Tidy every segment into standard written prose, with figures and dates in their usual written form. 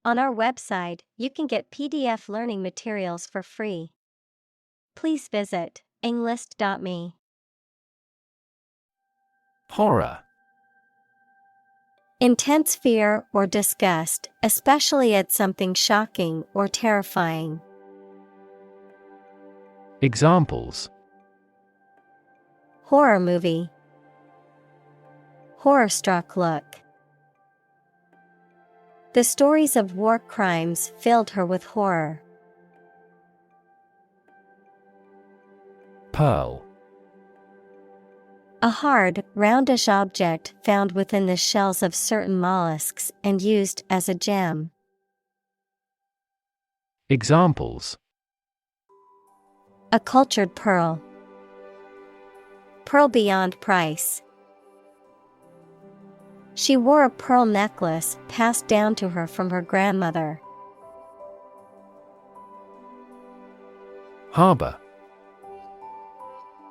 On our website, you can get PDF learning materials for free. Please visit englist.me. Horror. Intense fear or disgust, especially at something shocking or terrifying. Examples: Horror movie. Horror-struck look. The stories of war crimes filled her with horror. Pearl. A hard, roundish object found within the shells of certain mollusks and used as a gem. Examples: A cultured pearl. Pearl beyond price. She wore a pearl necklace passed down to her from her grandmother. Harbor.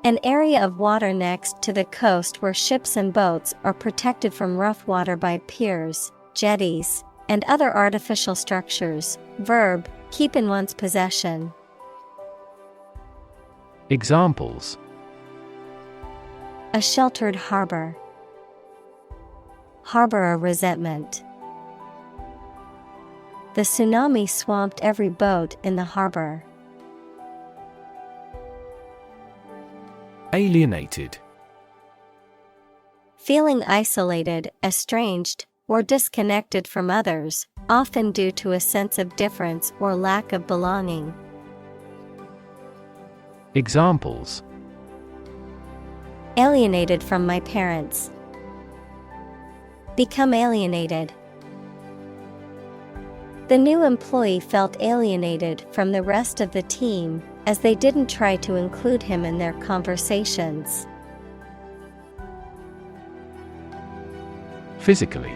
An area of water next to the coast where ships and boats are protected from rough water by piers, jetties, and other artificial structures. Verb, keep in one's possession. Examples: A sheltered harbor. Harbor a resentment. The tsunami swamped every boat in the harbor. Alienated. Feeling isolated, estranged, or disconnected from others, often due to a sense of difference or lack of belonging. Examples: Alienated from my parents. Become alienated. The new employee felt alienated from the rest of the team as they didn't try to include him in their conversations. Physically.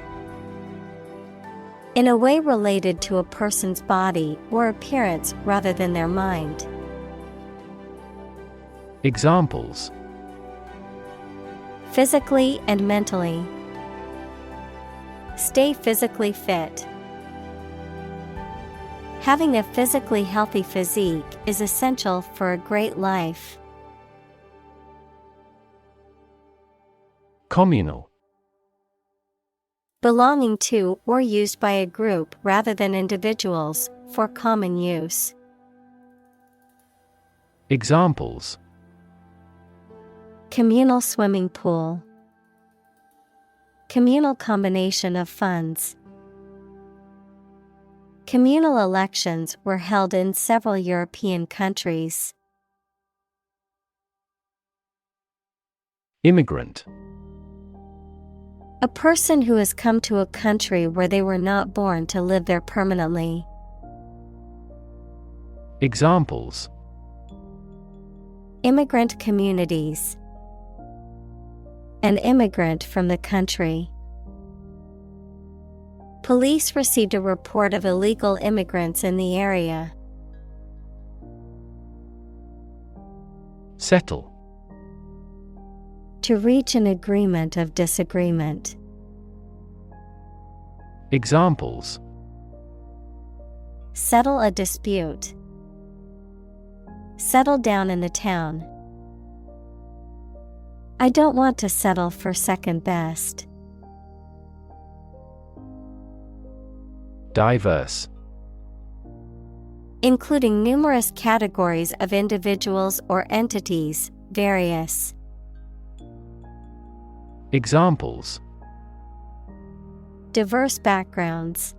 In a way related to a person's body or appearance rather than their mind. Examples: Physically and mentally. Stay physically fit. Having a physically healthy physique is essential for a great life. Communal. Belonging to or used by a group rather than individuals, for common use. Examples: Communal swimming pool. Communal combination of funds. Communal elections were held in several European countries. Immigrant. A person who has come to a country where they were not born to live there permanently. Examples: Immigrant communities. An immigrant from the country. Police received a report of illegal immigrants in the area. Settle. To reach an agreement of disagreement. Examples: Settle a dispute. Settle down in the town. I don't want to settle for second best. Diverse. Including numerous categories of individuals or entities, various. Examples: Diverse backgrounds.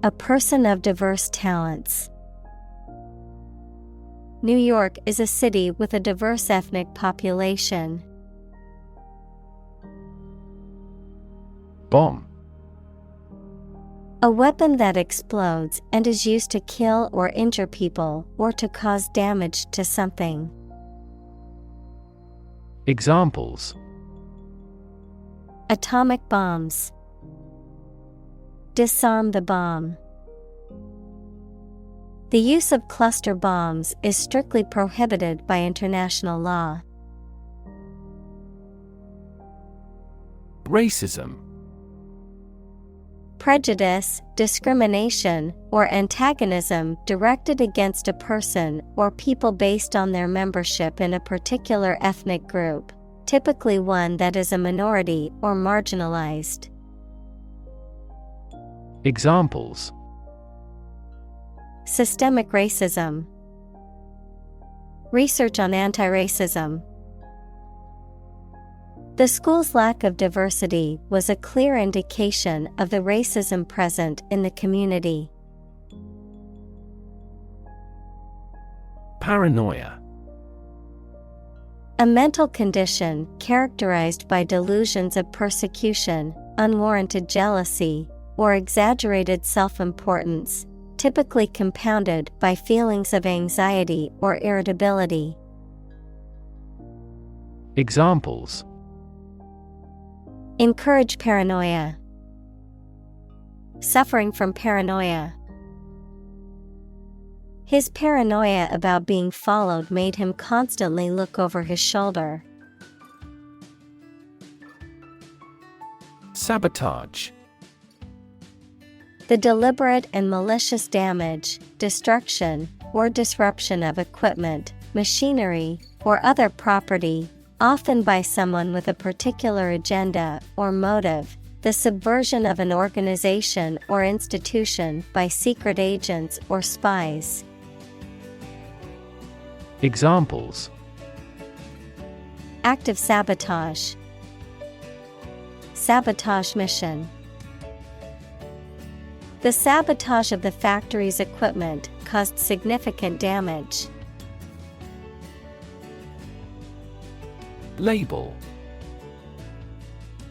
A person of diverse talents. New York is a city with a diverse ethnic population. Bomb. A weapon that explodes and is used to kill or injure people or to cause damage to something. Examples: Atomic bombs. Disarm the bomb. The use of cluster bombs is strictly prohibited by international law. Racism. Prejudice, discrimination, or antagonism directed against a person or people based on their membership in a particular ethnic group, typically one that is a minority or marginalized. Examples: Systemic racism. Research on anti-racism. The school's lack of diversity was a clear indication of the racism present in the community. Paranoia. A mental condition characterized by delusions of persecution, unwarranted jealousy, or exaggerated self-importance, typically compounded by feelings of anxiety or irritability. Examples: Encourage paranoia. Suffering from paranoia. His paranoia about being followed made him constantly look over his shoulder. Sabotage. The deliberate and malicious damage, destruction, or disruption of equipment, machinery, or other property, often by someone with a particular agenda or motive, the subversion of an organization or institution by secret agents or spies. Examples: Active sabotage. Sabotage mission. The sabotage of the factory's equipment caused significant damage. Label.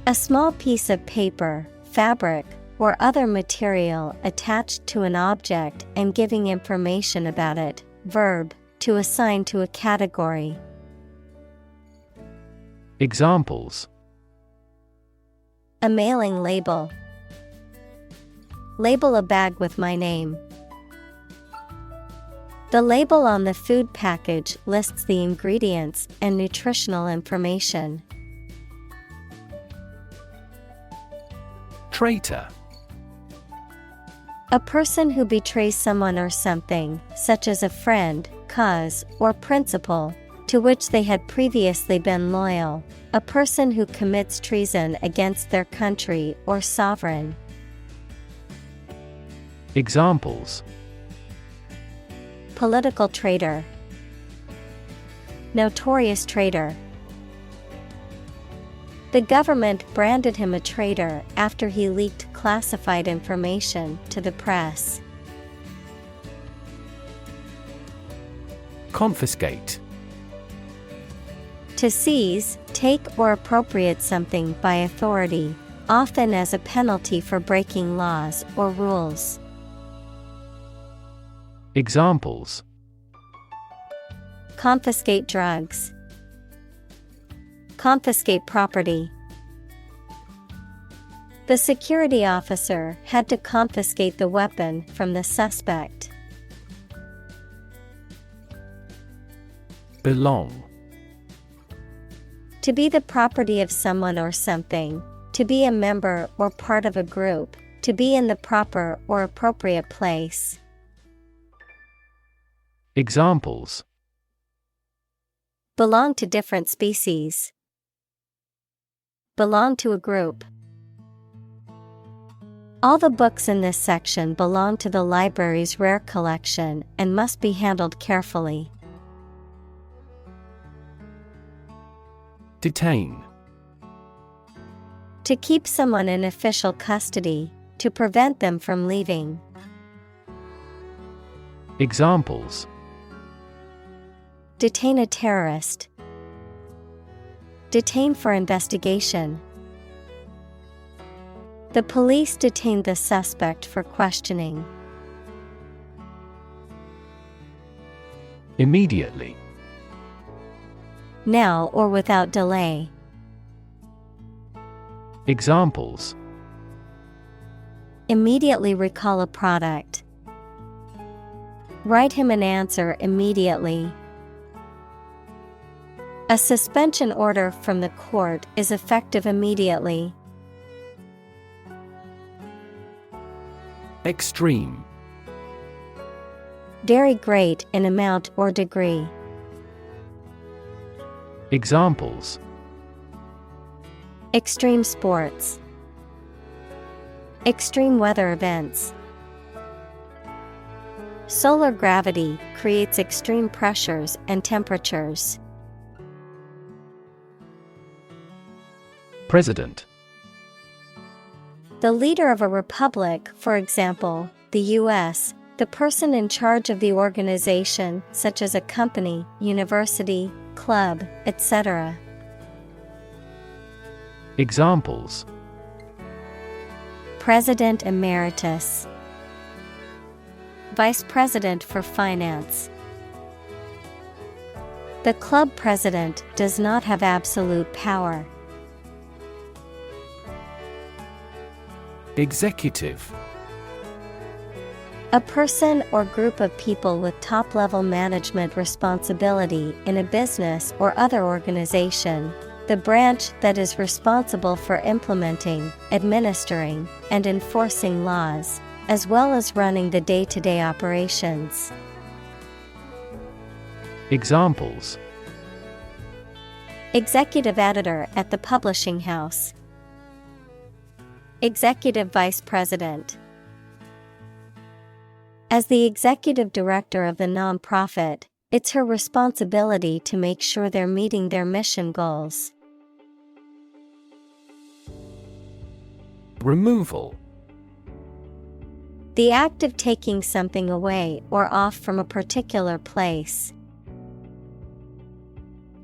A small piece of paper, fabric, or other material attached to an object and giving information about it. Verb, to assign to a category. Examples: A mailing label. Label a bag with my name. The label on the food package lists the ingredients and nutritional information. Traitor. A person who betrays someone or something, such as a friend, cause, or principle, to which they had previously been loyal. A person who commits treason against their country or sovereign. Examples: Political traitor. Notorious traitor. The government branded him a traitor after he leaked classified information to the press. Confiscate. To seize, take or appropriate something by authority, often as a penalty for breaking laws or rules. Examples: Confiscate drugs. Confiscate property. The security officer had to confiscate the weapon from the suspect. Belong. To be the property of someone or something, to be a member or part of a group, to be in the proper or appropriate place. Examples: Belong to different species. Belong to a group. All the books in this section belong to the library's rare collection and must be handled carefully. Detain. To keep someone in official custody, to prevent them from leaving. Examples: Detain a terrorist. Detain for investigation. The police detained the suspect for questioning. Immediately. Now or without delay. Examples: Immediately recall a product. Write him an answer immediately. A suspension order from the court is effective immediately. Extreme. Very great in amount or degree. Examples: Extreme sports. Extreme weather events. Solar gravity creates extreme pressures and temperatures. President. The leader of a republic, for example, the U.S., the person in charge of the organization, such as a company, university, club, etc. Examples: President Emeritus. Vice President for Finance. The club president does not have absolute power. Executive. A person or group of people with top-level management responsibility in a business or other organization, the branch that is responsible for implementing, administering, and enforcing laws, as well as running the day-to-day operations. Examples: Executive editor at the publishing house. Executive vice president. As the executive director of the nonprofit, it's her responsibility to make sure they're meeting their mission goals. Removal. The act of taking something away or off from a particular place.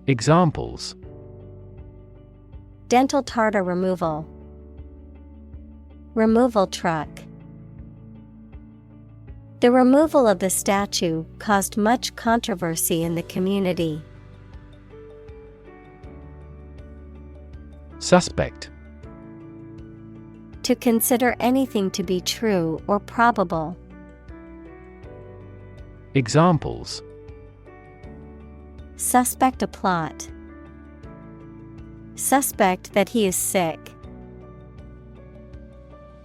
Examples: Dental tartar removal. Removal truck. The removal of the statue caused much controversy in the community. Suspect. To consider anything to be true or probable. Examples: Suspect a plot. Suspect that he is sick.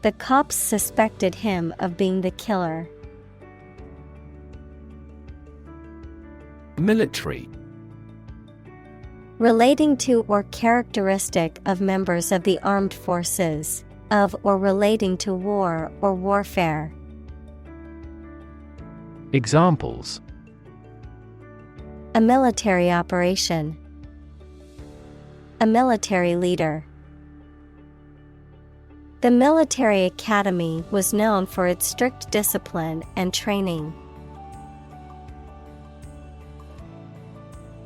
The cops suspected him of being the killer. Military. Relating to or characteristic of members of the armed forces, of or relating to war or warfare. Examples: A military operation. A military leader. The military academy was known for its strict discipline and training.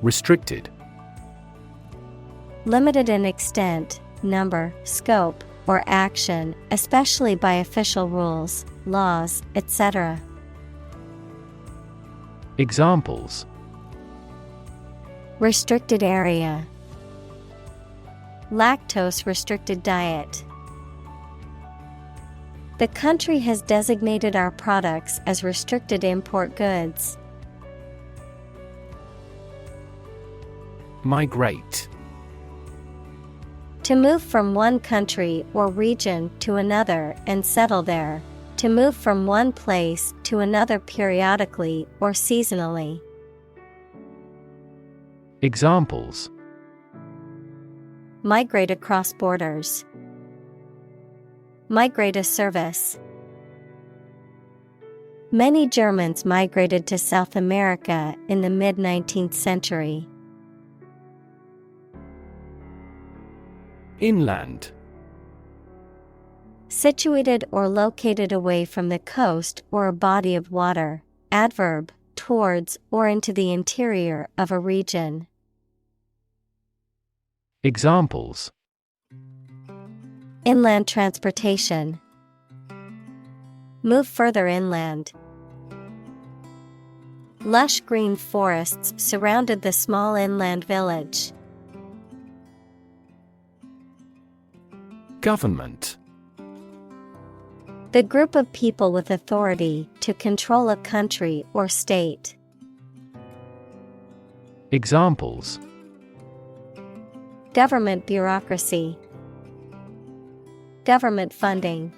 Restricted. Limited in extent, number, scope, or action, especially by official rules, laws, etc. Examples: Restricted area. Lactose restricted diet. The country has designated our products as restricted import goods. Migrate. To move from one country or region to another and settle there. To move from one place to another periodically or seasonally. Examples: Migrate across borders. Migrate a service. Many Germans migrated to South America in the mid-19th century. Inland. Situated or located away from the coast or a body of water. Adverb, towards or into the interior of a region. Examples: Inland transportation. Move further inland. Lush green forests surrounded the small inland village. Government. The group of people with authority to control a country or state. Examples: Government bureaucracy. Government funding.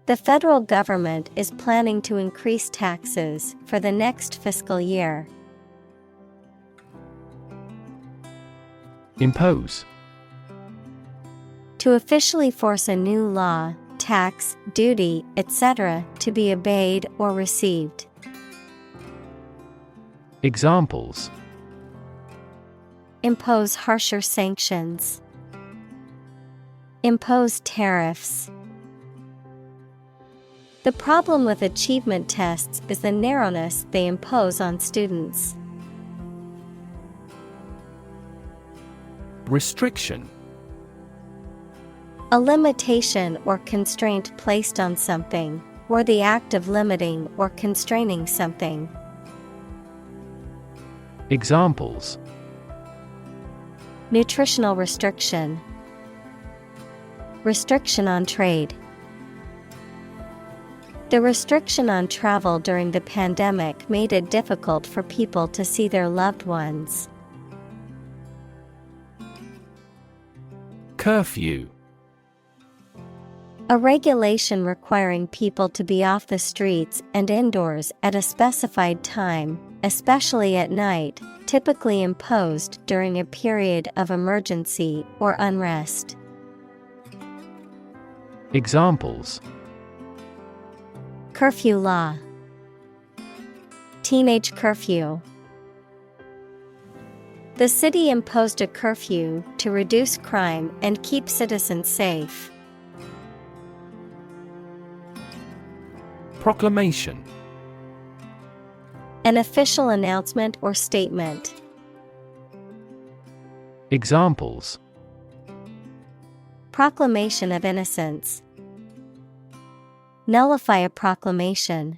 The federal government is planning to increase taxes for the next fiscal year. Impose. To officially force a new law, tax, duty, etc. to be obeyed or received. Examples. Impose harsher sanctions. Impose tariffs. The problem with achievement tests is the narrowness they impose on students. Restriction. A limitation or constraint placed on something, or the act of limiting or constraining something. Examples. Nutritional restriction. Restriction on trade. The restriction on travel during the pandemic made it difficult for people to see their loved ones. Curfew. A regulation requiring people to be off the streets and indoors at a specified time, especially at night, typically imposed during a period of emergency or unrest. Examples. Curfew law. Teenage curfew. The city imposed a curfew to reduce crime and keep citizens safe. Proclamation. An official announcement or statement. Examples. Proclamation of innocence. Nullify a proclamation.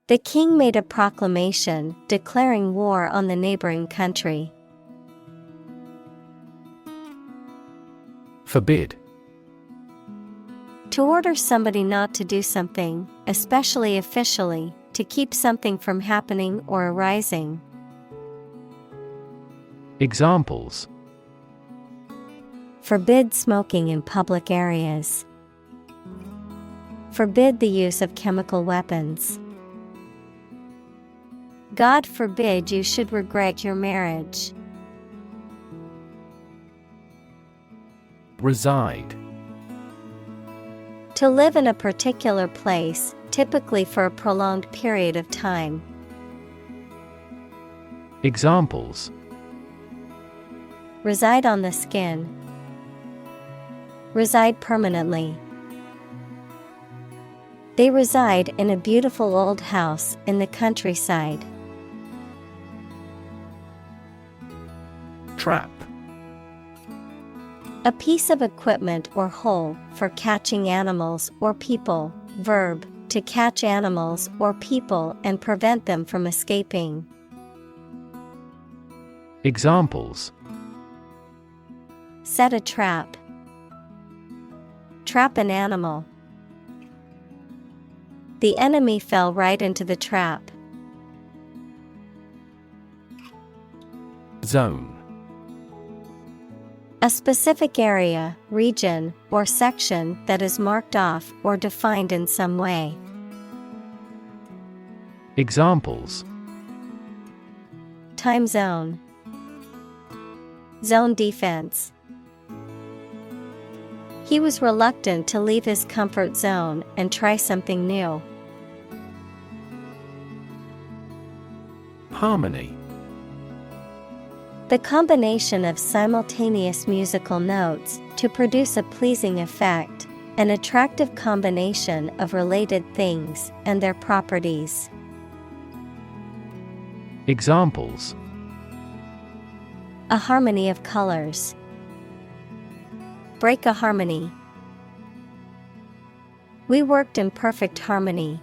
The king made a proclamation declaring war on the neighboring country. Forbid. To order somebody not to do something, especially officially, to keep something from happening or arising. Examples. Forbid smoking in public areas. Forbid the use of chemical weapons. God forbid you should regret your marriage. Reside. To live in a particular place, typically for a prolonged period of time. Examples. Reside on the skin. Reside permanently. They reside in a beautiful old house in the countryside. Trap. A piece of equipment or hole for catching animals or people. Verb, to catch animals or people and prevent them from escaping. Examples. Set a trap. Trap an animal. The enemy fell right into the trap. Zone. A specific area, region, or section that is marked off or defined in some way. Examples. Time zone. Zone defense. He was reluctant to leave his comfort zone and try something new. Harmony. The combination of simultaneous musical notes to produce a pleasing effect, an attractive combination of related things and their properties. Examples. A harmony of colors. Break a harmony. We worked in perfect harmony.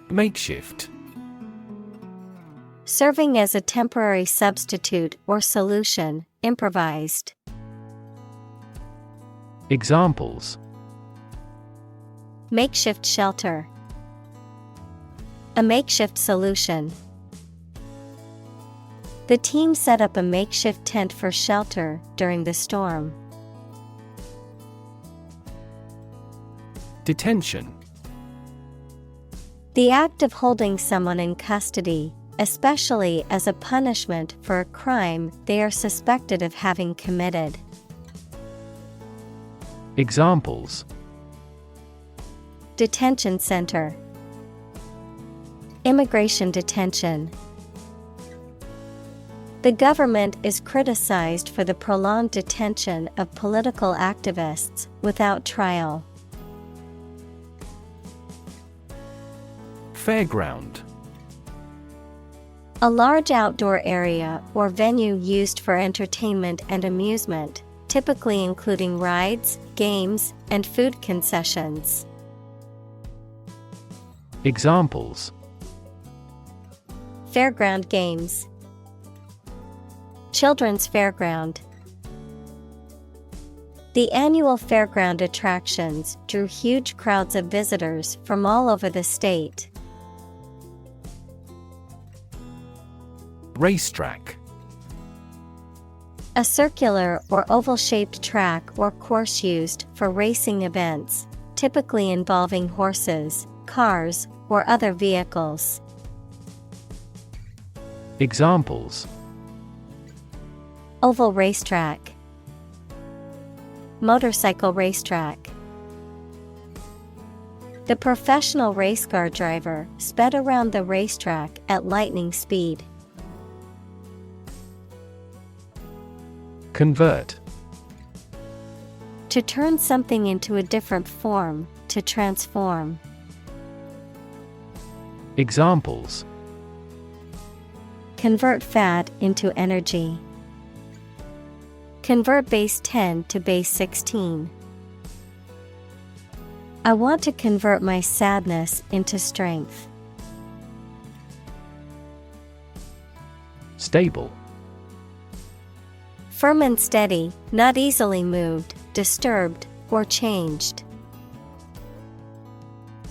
Makeshift. Serving as a temporary substitute or solution, improvised. Examples. Makeshift shelter. A makeshift solution. The team set up a makeshift tent for shelter during the storm. Detention. The act of holding someone in custody, especially as a punishment for a crime they are suspected of having committed. Examples: Detention center, immigration detention. The government is criticized for the prolonged detention of political activists without trial. Fairground. A large outdoor area or venue used for entertainment and amusement, typically including rides, games, and food concessions. Examples: Fairground games, children's fairground. The annual fairground attractions drew huge crowds of visitors from all over the state. Racetrack. A circular or oval-shaped track or course used for racing events, typically involving horses, cars, or other vehicles. Examples: Oval racetrack, motorcycle racetrack. The professional race car driver sped around the racetrack at lightning speed. Convert. To turn something into a different form, to transform. Examples: Convert fat into energy. Convert base 10 to base 16. I want to convert my sadness into strength. Stable. Firm and steady, not easily moved, disturbed, or changed.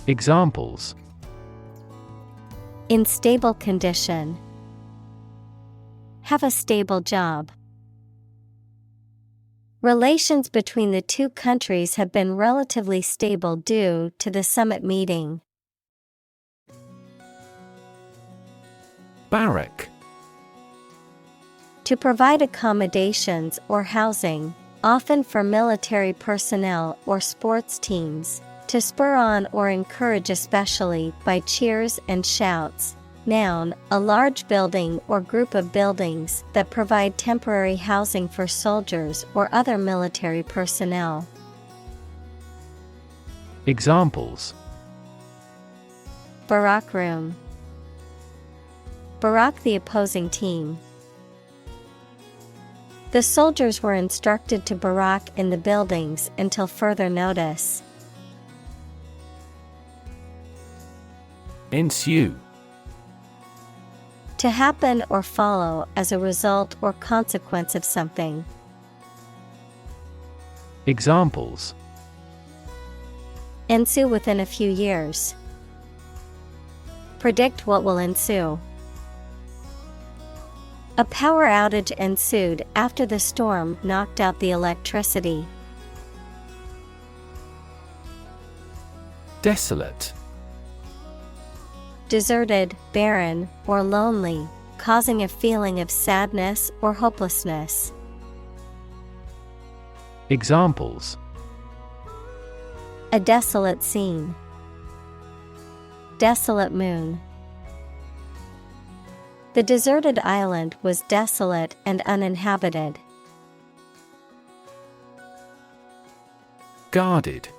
Examples: In stable condition. Have a stable job. Relations between the two countries have been relatively stable due to the summit meeting. Barrack. To provide accommodations or housing, often for military personnel or sports teams, to spur on or encourage especially by cheers and shouts. Noun, a large building or group of buildings that provide temporary housing for soldiers or other military personnel. Examples: Barack room. Barack the opposing team. The soldiers were instructed to barack in the buildings until further notice. Ensue. To happen or follow as a result or consequence of something. Examples: Ensue within a few years. Predict what will ensue. A power outage ensued after the storm knocked out the electricity. Desolate. Deserted, barren, or lonely, causing a feeling of sadness or hopelessness. Examples: A desolate scene. Desolate moon. The deserted island was desolate and uninhabited. Guarded.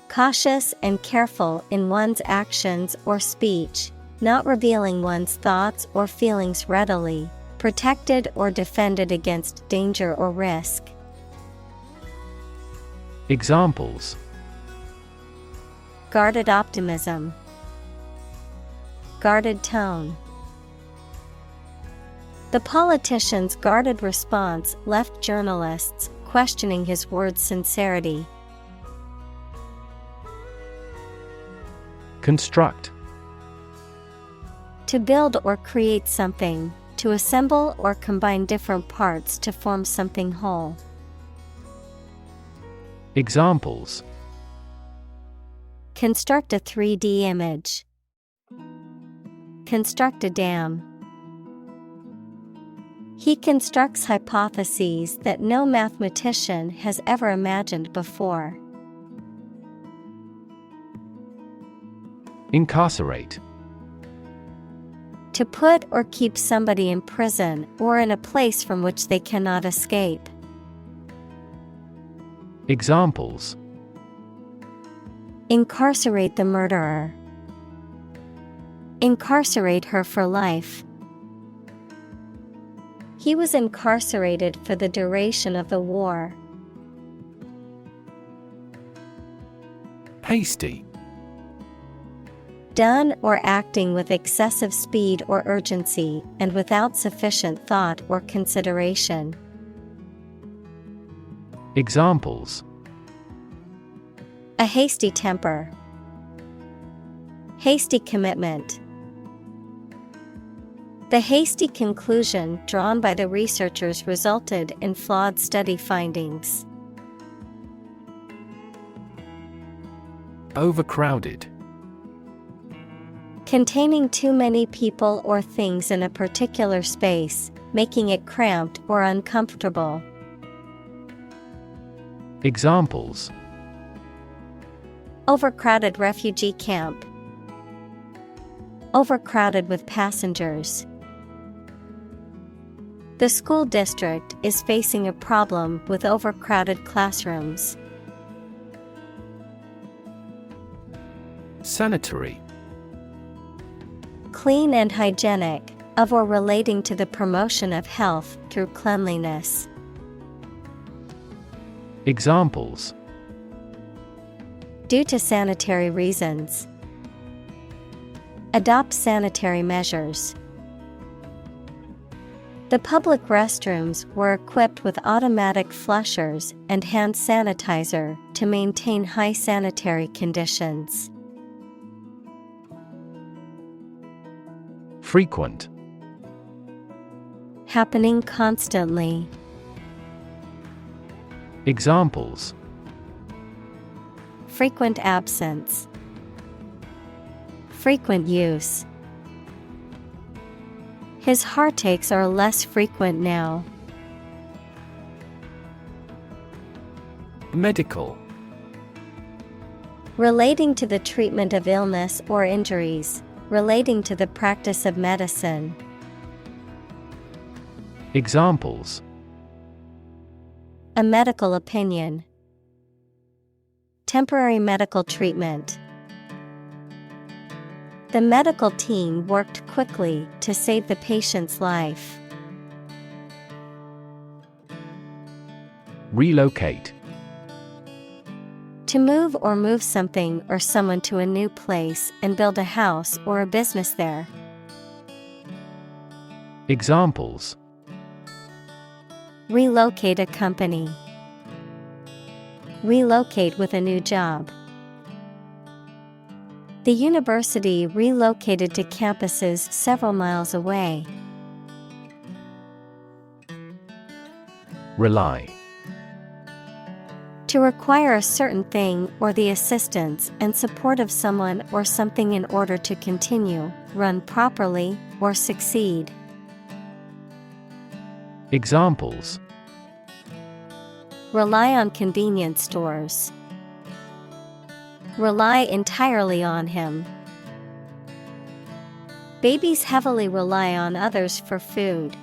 Cautious and careful in one's actions or speech, not revealing one's thoughts or feelings readily, protected or defended against danger or risk. Examples: Guarded optimism. Guarded tone. The politician's guarded response left journalists questioning his words' sincerity. Construct. To build or create something, to assemble or combine different parts to form something whole. Examples: Construct a 3D image. Construct a dam. He constructs hypotheses that no mathematician has ever imagined before. Incarcerate. To put or keep somebody in prison or in a place from which they cannot escape. Examples: Incarcerate the murderer. Incarcerate her for life. He was incarcerated for the duration of the war. Hasty. Done or acting with excessive speed or urgency and without sufficient thought or consideration. Examples: A hasty temper. Hasty commitment. The hasty conclusion drawn by the researchers resulted in flawed study findings. Overcrowded. Containing too many people or things in a particular space, making it cramped or uncomfortable. Examples: Overcrowded refugee camp. Overcrowded with passengers. The school district is facing a problem with overcrowded classrooms. Sanitary. Clean and hygienic, of or relating to the promotion of health through cleanliness. Examples: Due to sanitary reasons. Adopt sanitary measures. The public restrooms were equipped with automatic flushers and hand sanitizer to maintain high sanitary conditions. Frequent. Happening constantly. Examples: Frequent absence. Frequent use. His heartaches are less frequent now. Medical. Relating to the treatment of illness or injuries, relating to the practice of medicine. Examples: A medical opinion. Temporary medical treatment. The medical team worked quickly to save the patient's life. Relocate. To move or move something or someone to a new place and build a house or a business there. Examples: Relocate a company. Relocate with a new job. The university relocated to campuses several miles away. Rely. To require a certain thing or the assistance and support of someone or something in order to continue, run properly, or succeed. Examples: Rely on convenience stores. Rely entirely on him. Babies heavily rely on others for food.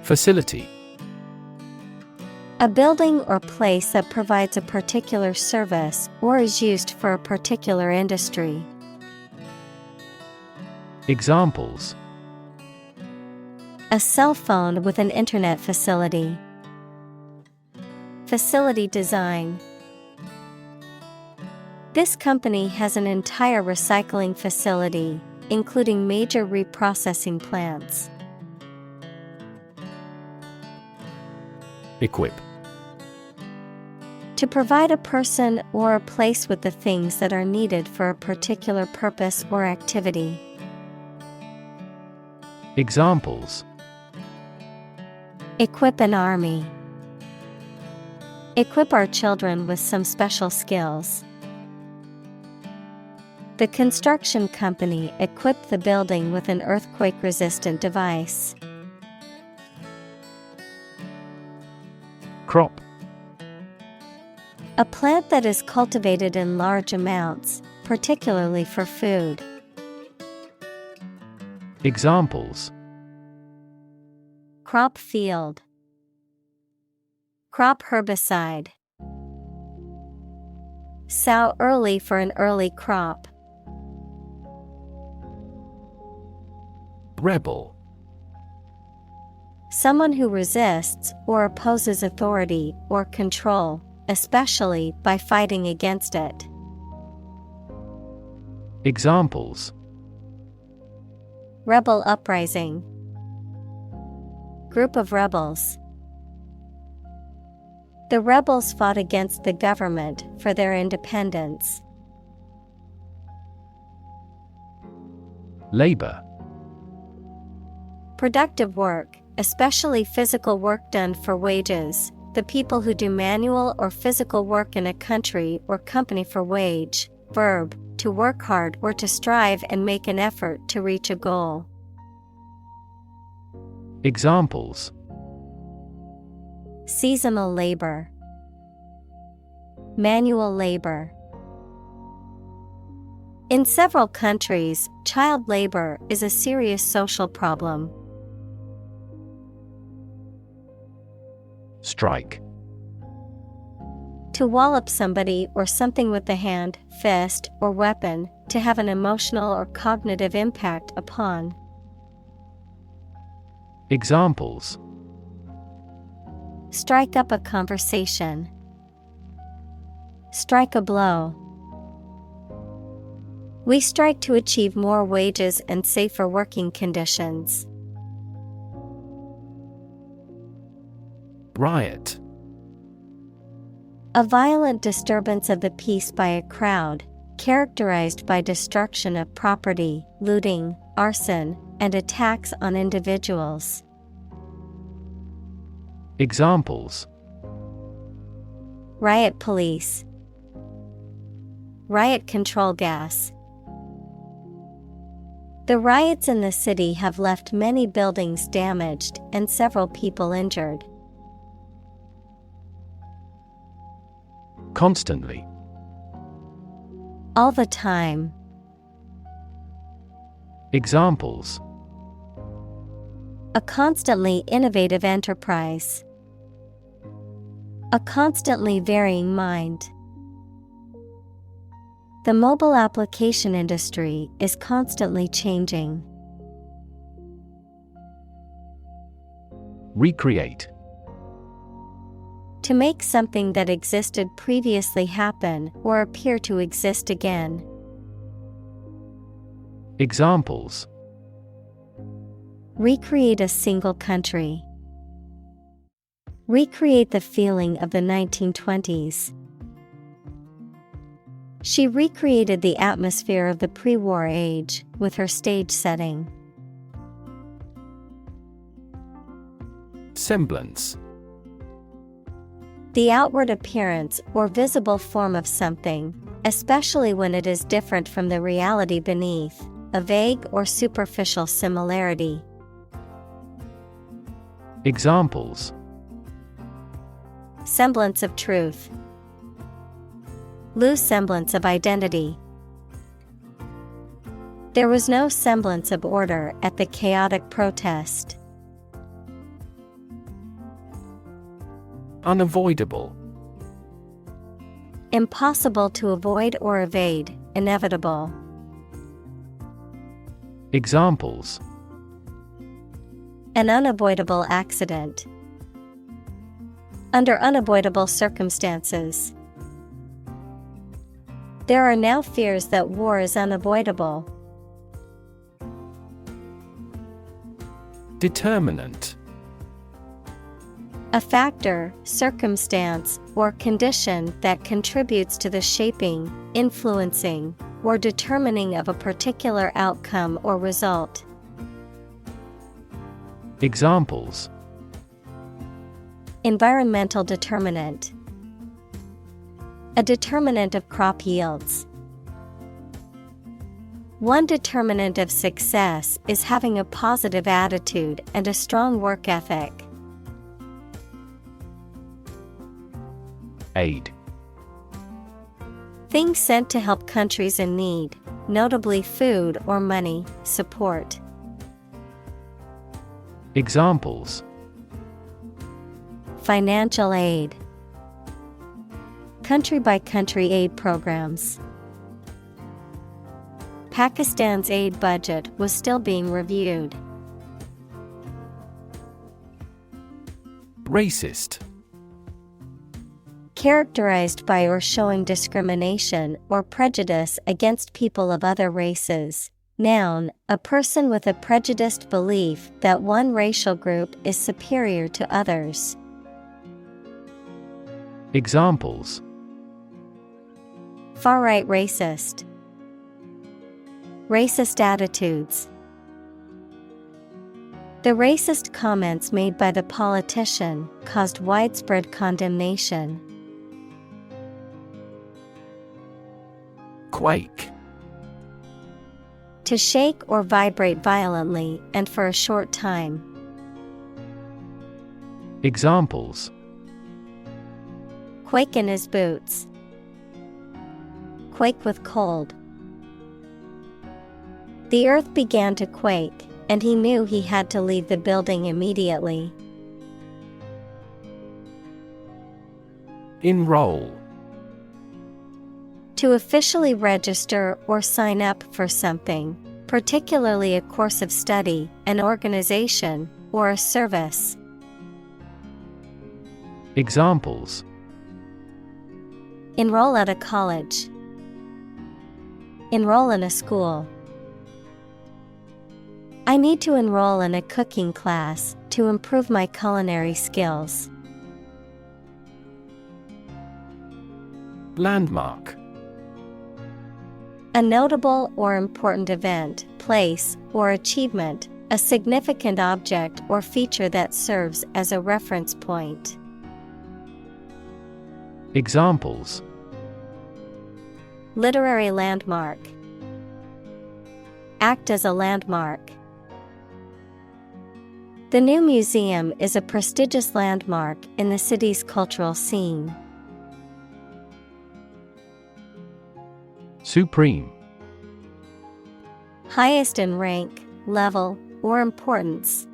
Facility. A building or place that provides a particular service or is used for a particular industry. Examples: A cell phone with an internet facility. Facility design. This company has an entire recycling facility, including major reprocessing plants. Equip. To provide a person or a place with the things that are needed for a particular purpose or activity. Examples: Equip an army. Equip our children with some special skills. The construction company equipped the building with an earthquake-resistant device. Crop. A plant that is cultivated in large amounts, particularly for food. Examples: Crop field. Crop herbicide. Sow early for an early crop. Rebel. Someone who resists or opposes authority or control, especially by fighting against it. Examples: Rebel uprising. Group of rebels. The rebels fought against the government for their independence. Labor. Productive work, especially physical work done for wages, the people who do manual or physical work in a country or company for wage. Verb, to work hard or to strive and make an effort to reach a goal. Examples: Seasonal labor. Manual labor. In several countries, child labor is a serious social problem. Strike. To wallop somebody or something with the hand, fist, or weapon, to have an emotional or cognitive impact upon. Examples: Strike up a conversation. Strike a blow. We strike to achieve more wages and safer working conditions. Riot. A violent disturbance of the peace by a crowd, characterized by destruction of property, looting, arson, and attacks on individuals. Examples: Riot police. Riot control gas. The riots in the city have left many buildings damaged and several people injured. Constantly. All the time. Examples: A constantly innovative enterprise. A constantly varying mind. The mobile application industry is constantly changing. Recreate. To make something that existed previously happen or appear to exist again. Examples: Recreate a single country. Recreate the feeling of the 1920s. She recreated the atmosphere of the pre-war age with her stage setting. Semblance. The outward appearance or visible form of something, especially when it is different from the reality beneath, a vague or superficial similarity. Examples: Semblance of truth. Loose semblance of identity. There was no semblance of order at the chaotic protest. Unavoidable. Impossible to avoid or evade, inevitable. Examples: An unavoidable accident. Under unavoidable circumstances. There are now fears that war is unavoidable. Determinant. A factor, circumstance, or condition that contributes to the shaping, influencing, or determining of a particular outcome or result. Examples: Environmental determinant. A determinant of crop yields. One determinant of success is having a positive attitude and a strong work ethic. Aid. Things sent to help countries in need, notably food or money, support. Examples: Financial aid. Country-by-country aid programs. Pakistan's aid budget was still being reviewed. Racist. Characterized by or showing discrimination or prejudice against people of other races. Noun, a person with a prejudiced belief that one racial group is superior to others. Examples: Far-right racist. Racist attitudes. The racist comments made by the politician caused widespread condemnation. Quake. To shake or vibrate violently and for a short time. Examples: Quake in his boots. Quake with cold. The earth began to quake, and he knew he had to leave the building immediately. Enroll. To officially register or sign up for something, particularly a course of study, an organization, or a service. Examples: Enroll at a college. Enroll in a school. I need to enroll in a cooking class to improve my culinary skills. Landmark. A notable or important event, place, or achievement, a significant object or feature that serves as a reference point. Examples: Literary landmark. Act as a landmark. The new museum is a prestigious landmark in the city's cultural scene. Supreme. Highest in rank, level, or importance.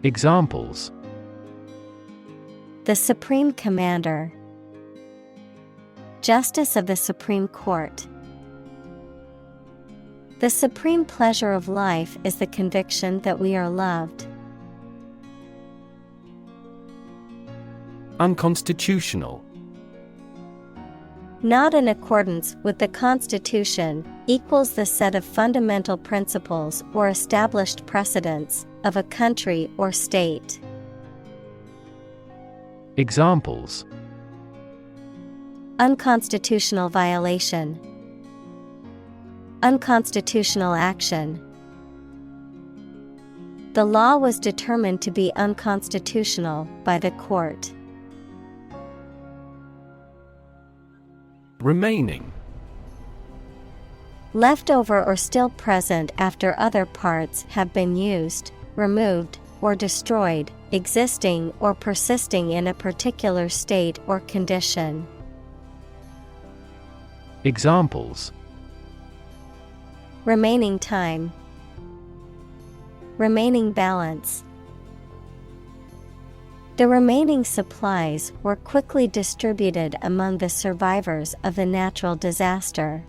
Examples: The Supreme Commander. Justice of the Supreme Court. The supreme pleasure of life is the conviction that we are loved. Unconstitutional. Not in accordance with the Constitution, equals the set of fundamental principles or established precedents of a country or state. Examples: Unconstitutional violation. Unconstitutional action. The law was determined to be unconstitutional by the court. Remaining. Left over or still present after other parts have been used, removed, or destroyed, existing or persisting in a particular state or condition. Examples: Remaining time. Remaining balance. The remaining supplies were quickly distributed among the survivors of the natural disaster.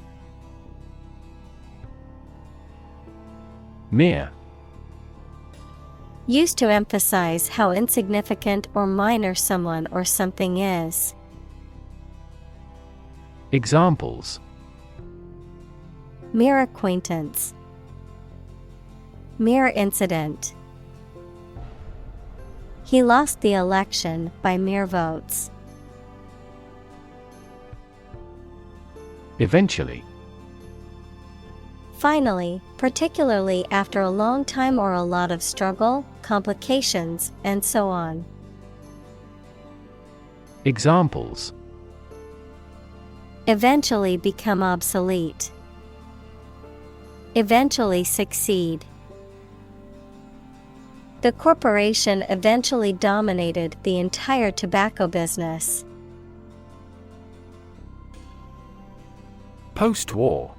Mere. Used to emphasize how insignificant or minor someone or something is. Examples: Mere acquaintance. Mere incident. He lost the election by mere votes. Eventually. Finally, particularly after a long time or a lot of struggle, complications, and so on. Examples: Eventually become obsolete. Eventually succeed. The corporation eventually dominated the entire tobacco business. Post-war.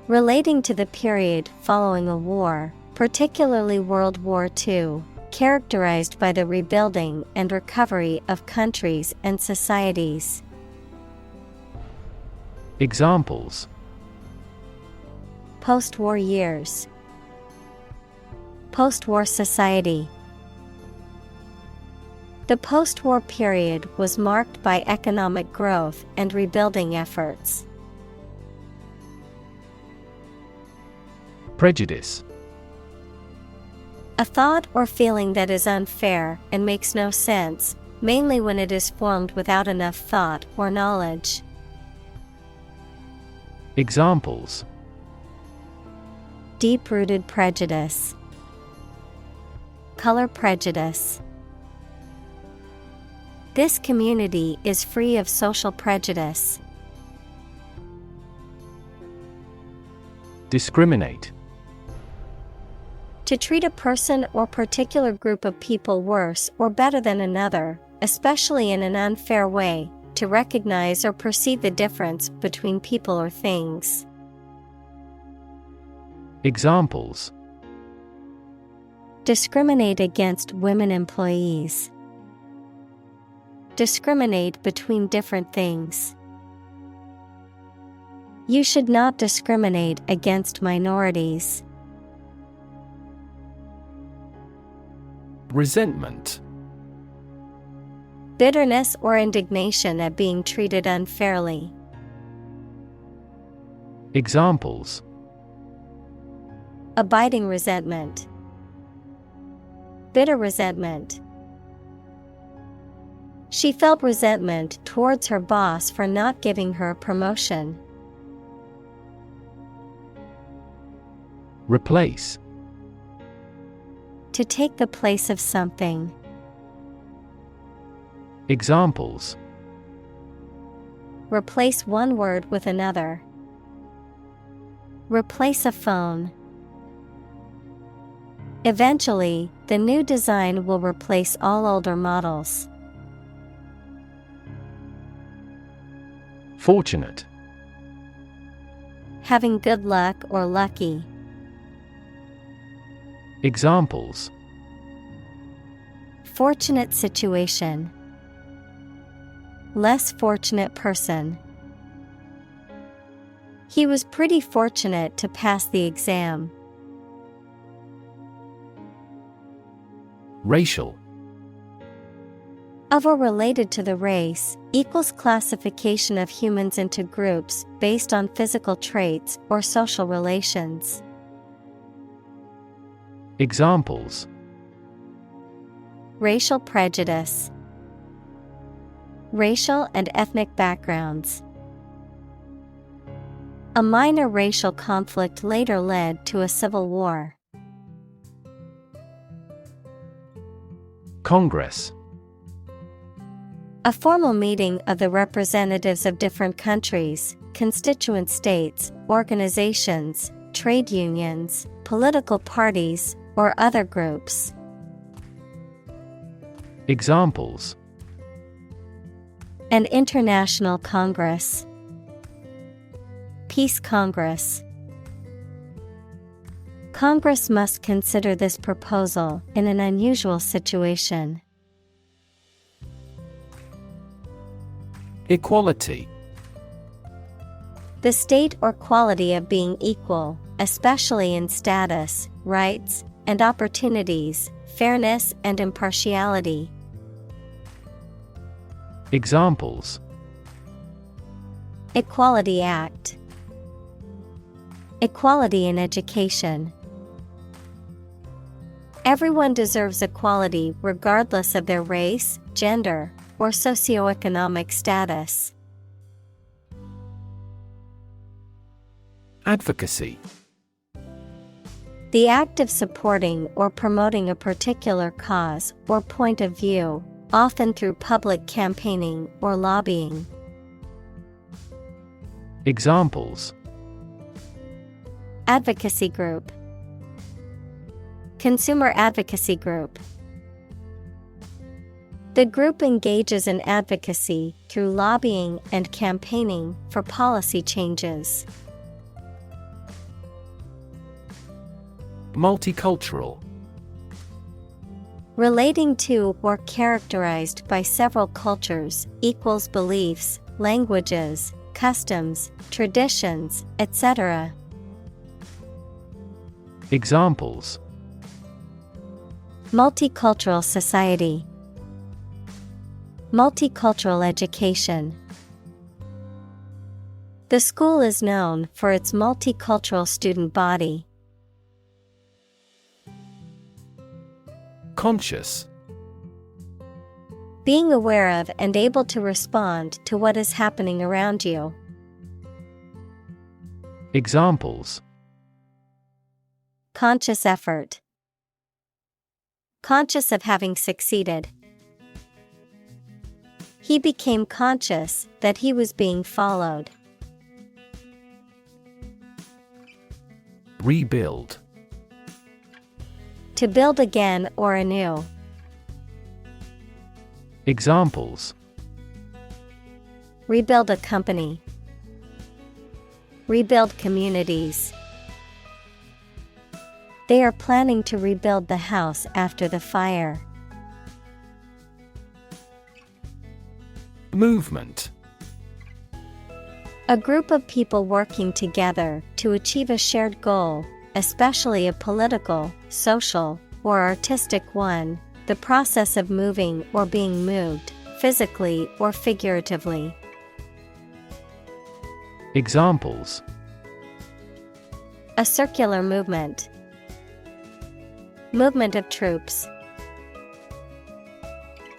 Relating to the period following a war, particularly World War II, characterized by the rebuilding and recovery of countries and societies. Examples: Post-war years. Post-war society. The post-war period was marked by economic growth and rebuilding efforts. Prejudice. A thought or feeling that is unfair and makes no sense, mainly when it is formed without enough thought or knowledge. Examples: Deep-rooted prejudice. Color prejudice. This community is free of social prejudice. Discriminate. To treat a person or particular group of people worse or better than another, especially in an unfair way, to recognize or perceive the difference between people or things. Examples: Discriminate against women employees. Discriminate between different things. You should not discriminate against minorities. Resentment. Bitterness or indignation at being treated unfairly. Examples: Abiding resentment. Bitter resentment. She felt resentment towards her boss for not giving her a promotion. Replace. To take the place of something. Examples: Replace one word with another. Replace a phone. Eventually, the new design will replace all older models. Fortunate. Having good luck or lucky. Examples: Fortunate situation. Less fortunate person. He was pretty fortunate to pass the exam. Racial. Of or related to the race, equals classification of humans into groups based on physical traits or social relations. Examples: Racial prejudice. Racial and ethnic backgrounds. A minor racial conflict later led to a civil war. Congress. A formal meeting of the representatives of different countries, constituent states, organizations, trade unions, political parties, or other groups. Examples: An international congress. Peace Congress. Congress must consider this proposal in an unusual situation. Equality. The state or quality of being equal, especially in status, rights, and opportunities, fairness and impartiality. Examples: Equality Act. Equality in education. Everyone deserves equality regardless of their race, gender, or socioeconomic status. Advocacy. The act of supporting or promoting a particular cause or point of view, often through public campaigning or lobbying. Examples: advocacy group, consumer advocacy group. The group engages in advocacy through lobbying and campaigning for policy changes. Multicultural. Relating to or characterized by several cultures, equals beliefs, languages, customs, traditions, etc. Examples: multicultural society, multicultural education. The school is known for its multicultural student body. Conscious. Being aware of and able to respond to what is happening around you. Examples: conscious effort, conscious of having succeeded. He became conscious that he was being followed. Rebuild. To build again or anew. Examples: rebuild a company, rebuild communities. They are planning to rebuild the house after the fire. Movement. A group of people working together to achieve a shared goal, especially a political, social, or artistic one, the process of moving or being moved, physically or figuratively. Examples: a circular movement, movement of troops.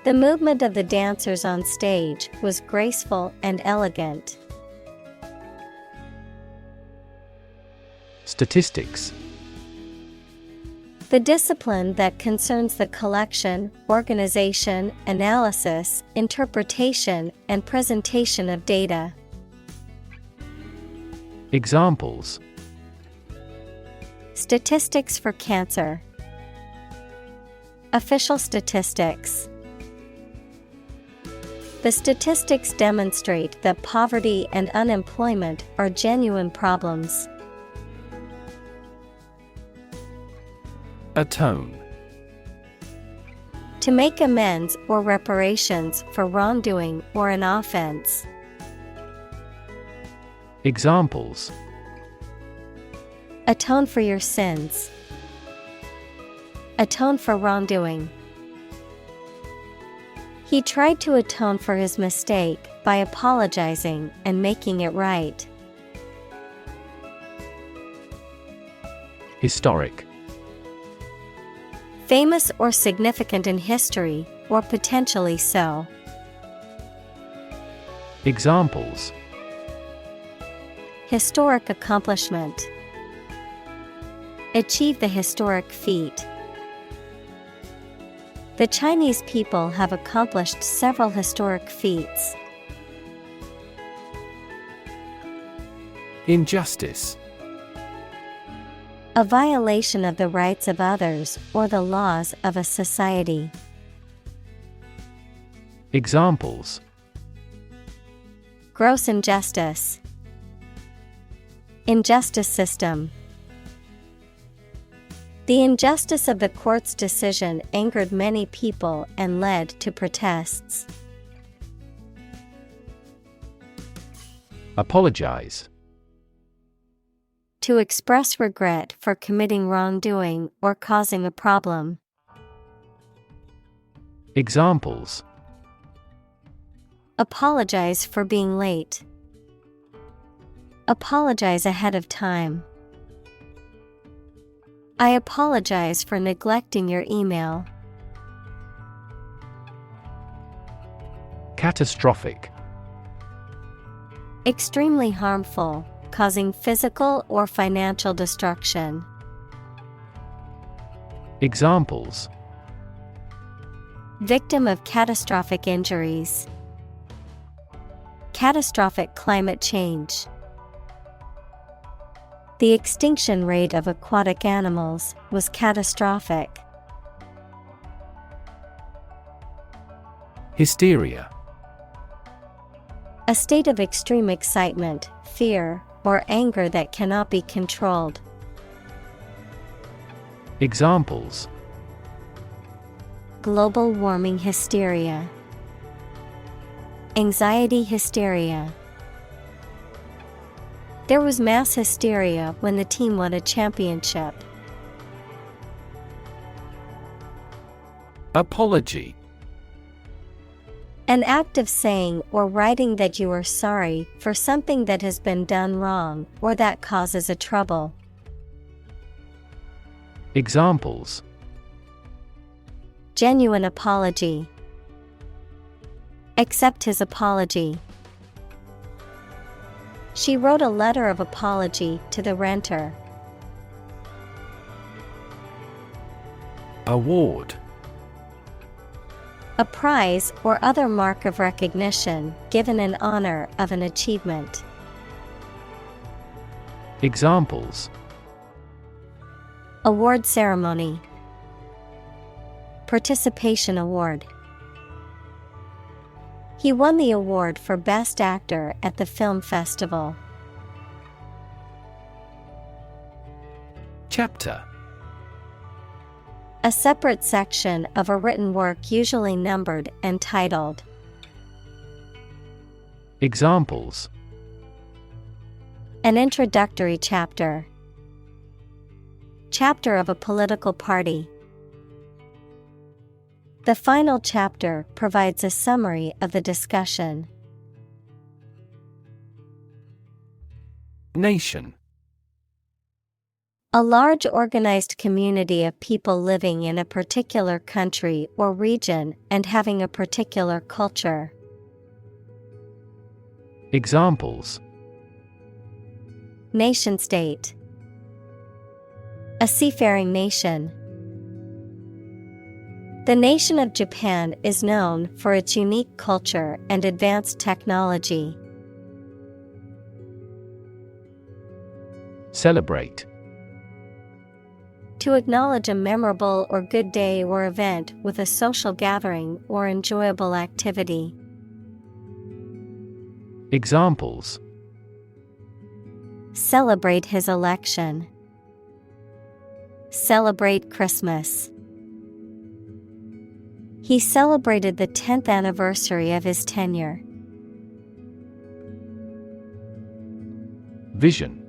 The movement of the dancers on stage was graceful and elegant. Statistics. The discipline that concerns the collection, organization, analysis, interpretation, and presentation of data. Examples: statistics for cancer, official statistics. The statistics demonstrate that poverty and unemployment are genuine problems. Atone. To make amends or reparations for wrongdoing or an offense. Examples: atone for your sins, atone for wrongdoing. He tried to atone for his mistake by apologizing and making it right. Historic. Famous or significant in history, or potentially so. Examples: historic accomplishment, achieve the historic feat. The Chinese people have accomplished several historic feats. Injustice. A violation of the rights of others or the laws of a society. Examples: gross injustice, injustice system. The injustice of the court's decision angered many people and led to protests. Apologize. To express regret for committing wrongdoing or causing a problem. Examples: apologize for being late. Apologize ahead of time. I apologize for neglecting your email. Catastrophic. Extremely harmful, causing physical or financial destruction. Examples: victim of catastrophic injuries. Catastrophic climate change. The extinction rate of aquatic animals was catastrophic. Hysteria. A state of extreme excitement, fear, or anger that cannot be controlled. Examples: Global warming hysteria. Anxiety hysteria. There was mass hysteria when the team won a championship. Apology. An act of saying or writing that you are sorry for something that has been done wrong or that causes a trouble. Examples: Genuine apology. Accept his apology. She wrote a letter of apology to the renter. Award. A prize or other mark of recognition given in honor of an achievement. Examples: Award ceremony. Participation award. He won the award for Best Actor at the film festival. Chapter. A separate section of a written work usually numbered and titled. Examples: An introductory chapter. Chapter of a political party. The final chapter provides a summary of the discussion. Nation. A large organized community of people living in a particular country or region and having a particular culture. Examples: Nation state. A seafaring nation. The nation of Japan is known for its unique culture and advanced technology. Celebrate. To acknowledge a memorable or good day or event with a social gathering or enjoyable activity. Examples: Celebrate his election. Celebrate Christmas. He celebrated the 10th anniversary of his tenure. Vision.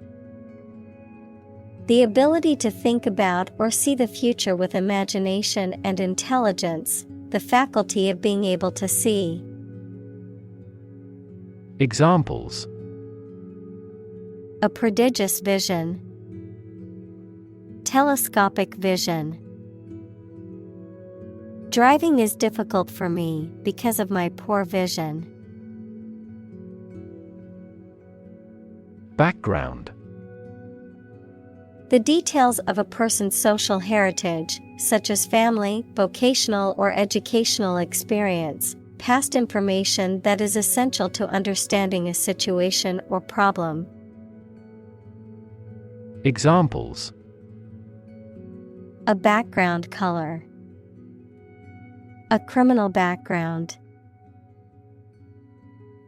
The ability to think about or see the future with imagination and intelligence, the faculty of being able to see. Examples: A prodigious vision. Telescopic vision. Driving is difficult for me because of my poor vision. Background. The details of a person's social heritage, such as family, vocational or educational experience, past information that is essential to understanding a situation or problem. Examples: A background color. A criminal background.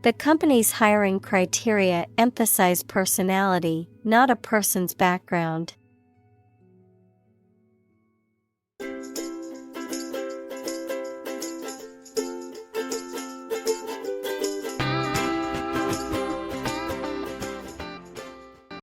The company's hiring criteria emphasize personality, not a person's background.